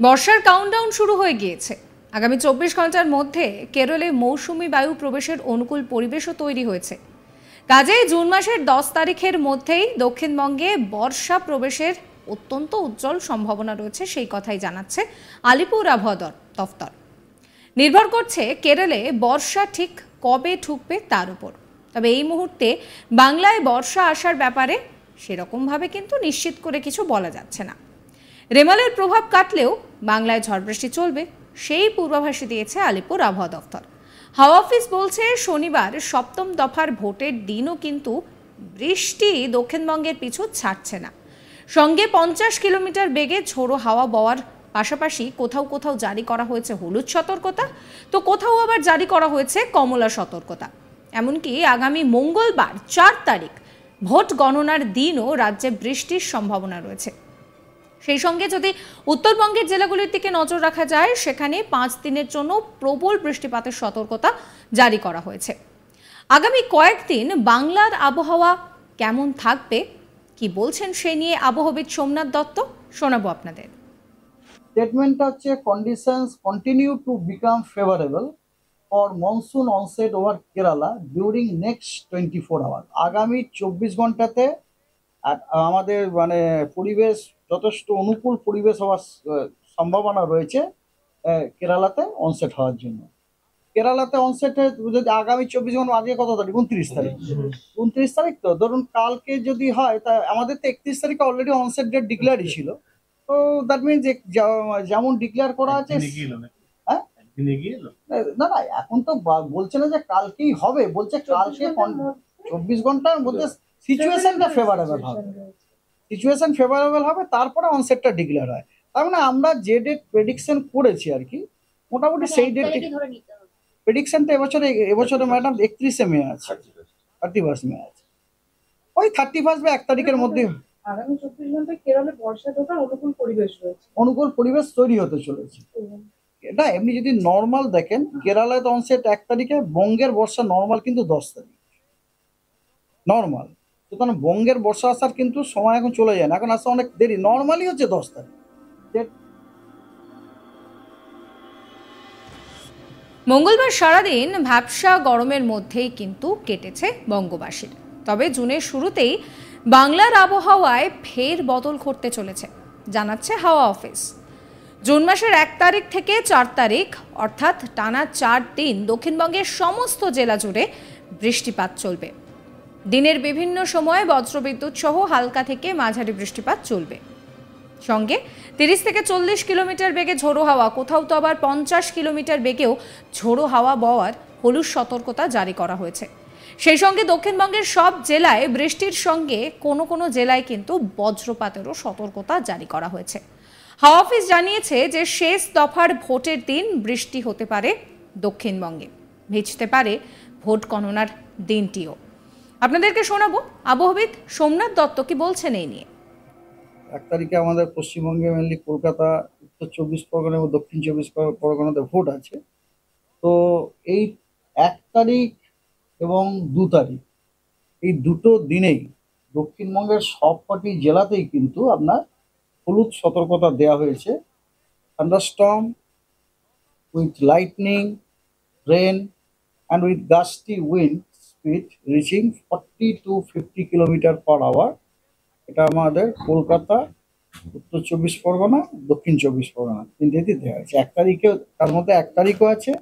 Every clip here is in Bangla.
বর্ষার কাউন্টডাউন শুরু হয়ে গিয়েছে। আগামী 24 ঘন্টার মধ্যে কেরলে মৌসুমি বায়ু প্রবেশের অনুকূল পরিবেশও তৈরি হয়েছে। কাজেই জুন মাসের 10 তারিখের মধ্যেই দক্ষিণবঙ্গে বর্ষা প্রবেশের অত্যন্ত উজ্জ্বল সম্ভাবনা রয়েছে, সেই কথাই জানাচ্ছে আলিপুর আবহাওয়া দফতর। নির্ভর করছে কেরলে বর্ষা ঠিক কবে ঢুকবে তার উপর। তবে এই মুহূর্তে বাংলায় বর্ষা আসার ব্যাপারে সেরকমভাবে কিন্তু নিশ্চিত করে কিছু বলা যাচ্ছে না। রেমালের প্রভাব কাটলেও বাংলায় ঝড় বৃষ্টি চলবে, সেই পূর্বাভাসই দিয়েছে আলিপুর আবহাওয়া দফতর। হাওয়া অফিস বলছে শনিবার 7ম দফার ভোটের দিনও কিন্তু বৃষ্টি দক্ষিণবঙ্গের পিছু ছাড়ছে না। সঙ্গে 50 কিলোমিটার বেগে ঝোড়ো হাওয়া বওয়ার পাশাপাশি কোথাও কোথাও জারি করা হয়েছে হলুদ সতর্কতা, তো কোথাও আবার জারি করা হয়েছে কমলা সতর্কতা। এমনকি আগামী মঙ্গলবার 4 তারিখ ভোট গণনার দিনও রাজ্যে বৃষ্টির সম্ভাবনা রয়েছে। সেই সঙ্গে যদি উত্তরবঙ্গের জেলাগুলির দিকে নজর রাখা যায়, সেখানে 5 দিনের জন্য প্রবল বৃষ্টিপাতের সতর্কতা জারি করা হয়েছে। আগামী কয়েকদিন বাংলার আবহাওয়া কেমন থাকবে, কি বলছেন সে নিয়ে আবহাওয়াবিদ সোমনাথ দত্ত, শোনাবো আপনাদের। স্টেটমেন্টটা হচ্ছে conditions continue to become favourable for monsoon onset over Kerala during next 24 hour. আগামী 24 ঘন্টাতে আমাদের পরিবেশ যথেষ্ট অনুকূল পরিবেশ হওয়ার সম্ভাবনা রয়েছে কেরালাতে অনসেট হওয়ার জন্য। কেরালাতে অনসেটে যদি আগামী 24 ঘন্টা, আজকে কত তারিখ? 29 তারিখ। 29 তারিখ তো ধরুন কালকে যদি হয়, তা আমাদের তো 31 তারিখে অলরেডি অনসেট ডেট ডিক্লেয়ারই ছিল। তো দ্যাট মিনস যেমন ডিক্লেয়ার করা আছে, হ্যাঁ না না, এখন তো বলছে না যে কালকেই হবে, বলছে কালকে 24 ঘন্টার মধ্যে সিচুয়েশনটা ফেভারেবল হবে, সিচুয়েশন ফেভারেবল হবে, তারপরে অনসেটটা ডিক্লেয়ার হয়। তার মানে আমরা যে ডেট প্রেডিকশন করেছি আর কি, মোটামুটি সেই ডেট প্রেডিকশনটা এবছরে ম্যাডাম 31শে মে আছে, 31 মে আছে, ওই 31 বা 1 তারিখের মধ্যে আগামী 24 ঘন্টায় কেরলে বর্ষা ঢোকার অনুকূল পরিবেশ রয়েছে, অনুকূল পরিবেশ তৈরি হতে চলেছে। এটা এমনি যদি নর্মাল দেখেন, কেরালায় তো অনসেট 1 তারিখে, বঙ্গের বর্ষা নর্মাল কিন্তু 10 তারিখ নর্মাল। সুতরাং বঙ্গের বর্ষা আসার কিন্তু সময় এখন চলে যায় না, এখন আসতে অনেক দেরি, নর্মালি হচ্ছে 10 তারিখ। মঙ্গলবার সারাদিন ভ্যাপসা গরমের মধ্যেই কিন্তু কেটেছে বঙ্গবাসীর। তবে জুনের শুরুতেই বাংলার আবহাওয়ায় ফের বদল ঘটতে চলেছে, জানাচ্ছে হাওয়া অফিস। জুন মাসের 1 তারিখ থেকে 4 তারিখ অর্থাৎ টানা 4 দিন দক্ষিণবঙ্গের সমস্ত জেলা জুড়ে বৃষ্টিপাত চলবে। দিনের বিভিন্ন সময়ে বজ্রবিদ্যুৎ সহ হালকা থেকে মাঝারি বৃষ্টিপাত চলবে। সঙ্গে 30 থেকে 40 কিলোমিটার বেগে ঝোড়ো হাওয়া, কোথাও তো আবার 50 কিলোমিটার বেগেও ঝোড়ো হাওয়া বওয়ার হলুদ সতর্কতা জারি করা হয়েছে। সেই সঙ্গে দক্ষিণবঙ্গের সব জেলায় বৃষ্টির সঙ্গে কোনো কোনো জেলায় কিন্তু বজ্রপাতেরও সতর্কতা জারি করা হয়েছে। হাওয়া অফিস জানিয়েছে যে শেষ দফার ভোটের দিন বৃষ্টি হতে পারে দক্ষিণবঙ্গে, ভিজতে পারে ভোট গণনার দিনটিও। আপনাদেরকে শোনাবো আবহাওয়াবিদ সোমনাথ দত্ত কি বলছেন এই নিয়ে। 1 তারিখে আমাদের পশ্চিমবঙ্গে মেনলি কলকাতা, উত্তর 24 পরগনা এবং দক্ষিণ 24 পরগনাতে ভোট আছে। তো এই 1 তারিখ এবং 2 তারিখ, এই দুটো দিনেই দক্ষিণবঙ্গের সবকটি জেলাতেই কিন্তু আপনার হলুদ সতর্কতা দেওয়া হয়েছে। Thunderstorm with lightning, rain and with gusty wind speed reaching 40 to 50 kilometre per hour. এটা আমাদের কলকাতা, উত্তর 24 পরগনা, দক্ষিণ 24 পরগনা তিনটেতেই দেওয়া হয়েছে। 1 তারিখেও, তার মধ্যে 1 তারিখও আছে,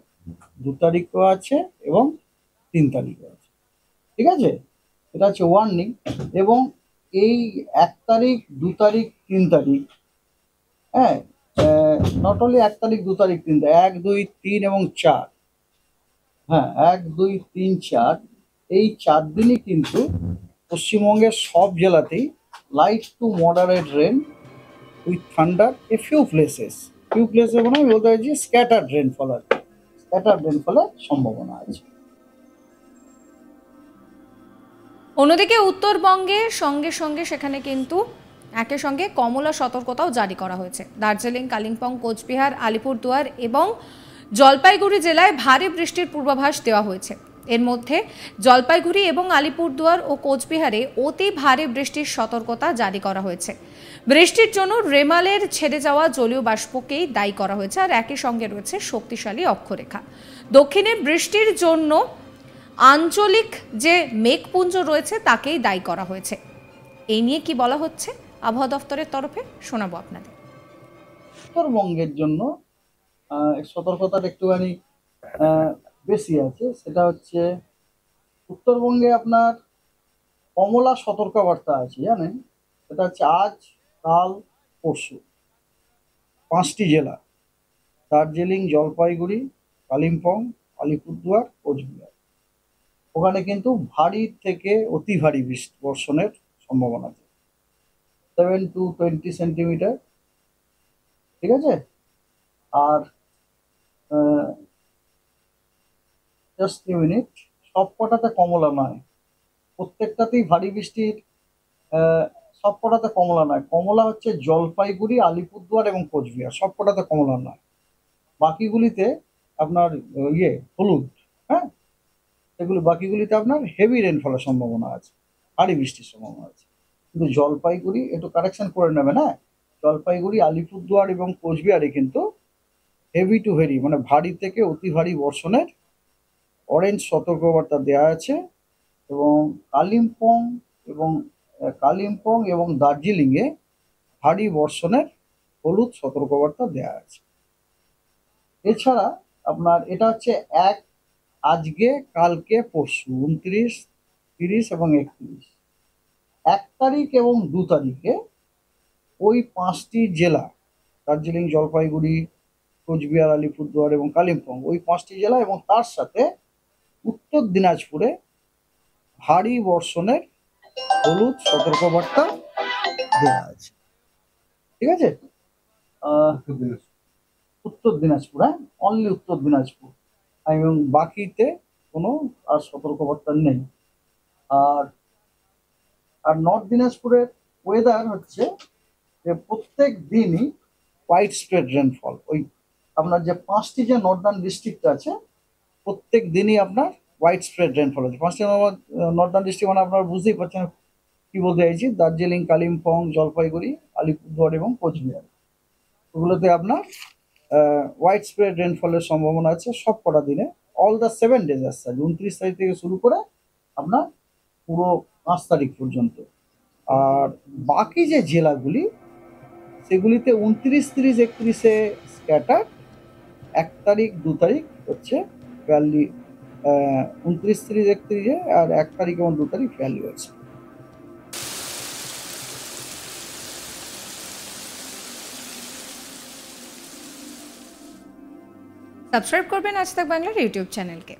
2 তারিখও আছে এবং 3 তারিখও আছে। ঠিক আছে, এটা হচ্ছে ওয়ার্নিং। এবং এই 1 তারিখ, 2 তারিখ, 3 তারিখ, হ্যাঁ, নট অনলি 1 তারিখ, 2 তারিখ, 3 তারিখ, 1, 2, 3 এবং 4, হ্যাঁ 1, 2, 3, 4, এই 4 দিনই কিন্তু পশ্চিমবঙ্গের সব জেলাতেই light to moderate rain with thunder a few places মানে আমি বলতে চাইছি স্ক্যাটার্ড রেনফলের সম্ভাবনা আছে। অন্যদিকে উত্তরবঙ্গে সঙ্গে সঙ্গে সেখানে কিন্তু একই সঙ্গে কমলা সতর্কতাও জারি করা হয়েছে। দার্জিলিং, কালিম্পং, কোচবিহার, আলিপুরদুয়ার এবং জলপাইগুড়ি জেলায় ভারী বৃষ্টির পূর্বাভাস দেওয়া হয়েছে। এর মধ্যে জলপাইগুড়ি এবং আলিপুরদুয়ার ও কোচবিহারে অতি ভারী বৃষ্টির সতর্কতা জারি করা হয়েছে। বৃষ্টির জন্য রেমালের ছেড়ে যাওয়া জলীয় বাষ্পকেই দায়ী করা হয়েছে, আর একই সঙ্গে রয়েছে শক্তিশালী অক্ষরেখা। দক্ষিণে বৃষ্টির জন্য আঞ্চলিক যে মেঘপুঞ্জ রয়েছে তাকেই দায়ী করা হয়েছে। এই নিয়ে কি বলা হচ্ছে আবহাওয়া দফতরের তরফে শোনাবো আপনাদের। উত্তরবঙ্গের জন্য সতর্কতাটা একটুখানি বেশি আছে। সেটা হচ্ছে উত্তরবঙ্গে আপনার কমলা সতর্কবার্তা আছে, জানেন? সেটা হচ্ছে আজ, কাল, পরশু 5টি জেলা: দার্জিলিং, জলপাইগুড়ি, কালিম্পং, আলিপুরদুয়ার, কোচবিহার। ওখানে কিন্তু ভারী থেকে অতি ভারী বর্ষণের সম্ভাবনা আছে, 7 to 20 সেন্টিমিটার। ঠিক আছে? আর জাস্ট মিনিট, সব কটাতে কমলা নয়, প্রত্যেকটাতেই ভারী বৃষ্টির সব কটাতে কমলা নয়। কমলা হচ্ছে জলপাইগুড়ি, আলিপুরদুয়ার এবং কোচবিহার, সব কটাতে কমলা নয়। বাকিগুলিতে আপনার হলুদ। হ্যাঁ, এগুলো বাকিগুলিতে আপনার হেভি রেনফলের সম্ভাবনা আছে, ভারী বৃষ্টির সম্ভাবনা আছে। কিন্তু জলপাইগুড়ি একটু কারেকশন করে নেবেন। হ্যাঁ, জলপাইগুড়ি, আলিপুরদুয়ার এবং কোচবিহারে কিন্তু হেভি টু ভেরি মানে ভারী থেকে অতি ভারী বর্ষণের অরেঞ্জ সতর্কবার্তা দেওয়া আছে। এবং কালিম্পং এবং দার্জিলিংয়ে ভারী বর্ষণের হলুদ সতর্কবার্তা দেওয়া আছে। এছাড়া আপনার এটা হচ্ছে আজকে, কালকে, পরশু 29, 30 এবং 31। 1 তারিখ এবং 2 তারিখে ওই 5টি জেলা দার্জিলিং, জলপাইগুড়ি, কোচবিহার, আলিপুরদুয়ার এবং কালিম্পং, ওই 5টি জেলা এবং তার সাথে উত্তর দিনাজপুরে ভারী বর্ষণের হলুদ সতর্কবার্তা দেওয়া আছে। ঠিক আছে? উত্তর দিনাজপুর, হ্যাঁ, অনলি উত্তর দিনাজপুর, এবং বাকিতে কোনো আর সতর্কবার্তা নেই। আর নর্থ দিনাজপুরের ওয়েদার হচ্ছে যে প্রত্যেক দিনই হোয়াইট স্প্রেড রেনফল। ওই আপনার যে 5টি যে নর্দার্ন ডিস্ট্রিক্ট আছে, প্রত্যেক দিনই আপনার হোয়াইট স্প্রেড রেনফল আছে। 5টি নর্দার্ন ডিস্ট্রিক্ট মানে আপনারা বুঝতেই পারছেন কি বলতে চাইছি। দার্জিলিং, কালিম্পং, জলপাইগুড়ি, আলিপুরদুয়ার এবং কোচবিহার, ওগুলোতে আপনার হোয়াইট স্প্রেড রেনফলের সম্ভাবনা আছে সব কটা দিনে, অল দ্য 7 days আসছে। 29 তারিখ থেকে শুরু করে আপনার পুরো 5 তারিখ পর্যন্ত। আর বাকি যে জেলাগুলি, সেগুলিতে 29, 30, 31-এ স্ক্যাটার, 1 তারিখ 2 তারিখ হচ্ছে ভ্যালি, 29, 30, 31-এ, আর 1 তারিখ এবং 2 তারিখ ভ্যালি আছে। সাবস্ক্রাইব করবেন আজ তাক বাংলার ইউটিউব চ্যানেলকে।